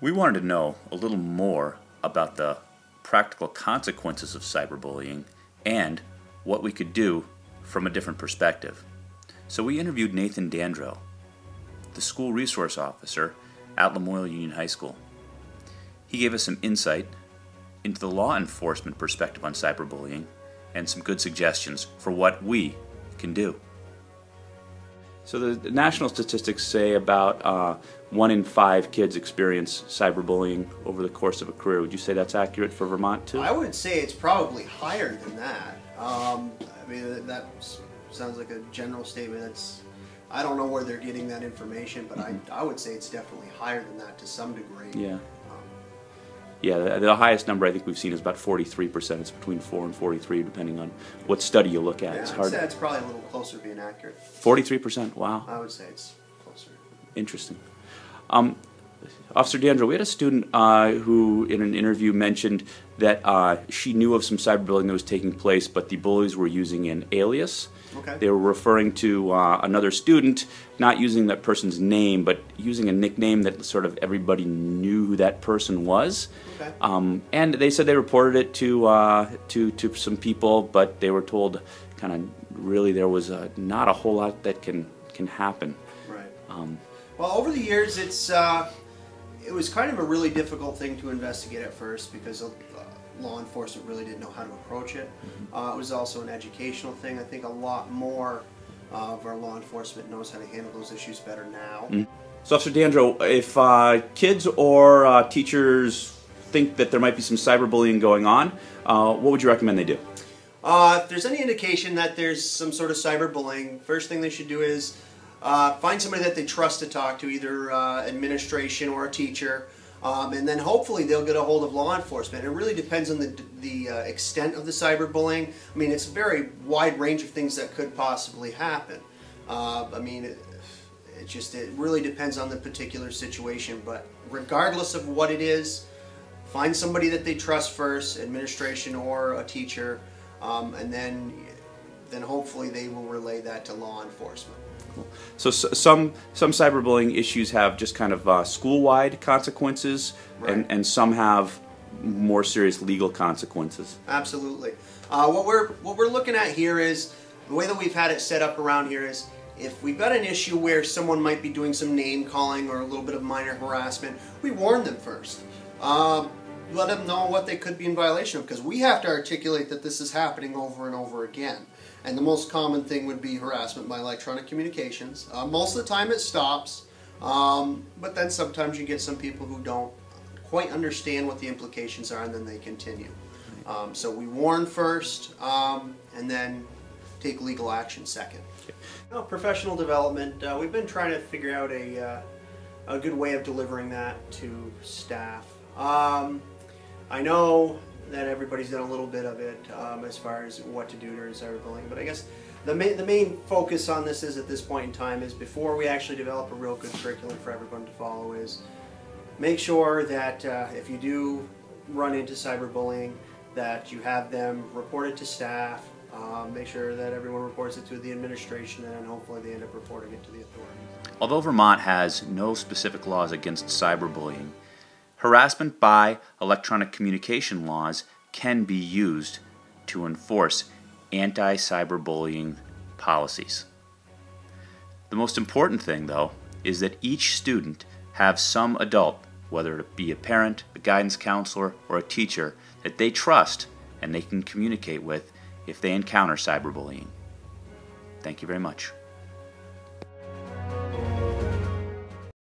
We wanted to know a little more about the practical consequences of cyberbullying and what we could do from a different perspective. So we interviewed Nathan Dandreau, the school resource officer at Lamoille Union High School. He gave us some insight into the law enforcement perspective on cyberbullying and some good suggestions for what we can do. So the national statistics say about 1 in 5 kids experience cyberbullying over the course of a career. Would you say that's accurate for Vermont too? I would say it's probably higher than that. I mean, that sounds like a general statement. I don't know where they're getting that information, but I would say it's definitely higher than that to some degree. Yeah. Yeah, the highest number I think we've seen is about 43%. It's between 4 and 43, depending on what study you look at. Yeah, it's hard. I'd say it's probably a little closer to being accurate. 43%. Wow. I would say it's closer. Interesting. Officer Dandreau, we had a student who, in an interview, mentioned that she knew of some cyberbullying that was taking place, but the bullies were using an alias. Okay. They were referring to another student, not using that person's name, but using a nickname that sort of everybody knew who that person was. Okay. And they said they reported it to some people, but they were told kind of really there was not a whole lot that can happen. Right. Well, over the years, it was kind of a really difficult thing to investigate at first because law enforcement really didn't know how to approach it. It was also an educational thing. I think a lot more of our law enforcement knows how to handle those issues better now. So, Officer Dandreau, if kids or teachers think that there might be some cyberbullying going on, what would you recommend they do? If there's any indication that there's some sort of cyberbullying, first thing they should do is find somebody that they trust to talk to, either administration or a teacher, and then hopefully they'll get a hold of law enforcement. It really depends on the extent of the cyberbullying. I mean, it's a very wide range of things that could possibly happen. I mean, it really depends on the particular situation, but regardless of what it is, find somebody that they trust first, administration or a teacher, and then hopefully they will relay that to law enforcement. So some cyberbullying issues have just kind of school-wide consequences, right, and some have more serious legal consequences. Absolutely. What we're looking at here is the way that we've had it set up around here is if we've got an issue where someone might be doing some name calling or a little bit of minor harassment, we warn them first. Let them know what they could be in violation of, because we have to articulate that this is happening over and over again. And the most common thing would be harassment by electronic communications. Most of the time it stops, but then sometimes you get some people who don't quite understand what the implications are, and then they continue. So we warn first, and then take legal action second. Okay. Professional development, we've been trying to figure out a good way of delivering that to staff. I know that everybody's done a little bit of it as far as what to do during cyberbullying, but I guess the main focus on this is at this point in time is before we actually develop a real good curriculum for everyone to follow is make sure that if you do run into cyberbullying that you have them reported to staff, make sure that everyone reports it to the administration, and then hopefully they end up reporting it to the authorities. Although Vermont has no specific laws against cyberbullying, harassment by electronic communication laws can be used to enforce anti-cyberbullying policies. The most important thing, though, is that each student have some adult, whether it be a parent, a guidance counselor, or a teacher, that they trust and they can communicate with if they encounter cyberbullying. Thank you very much.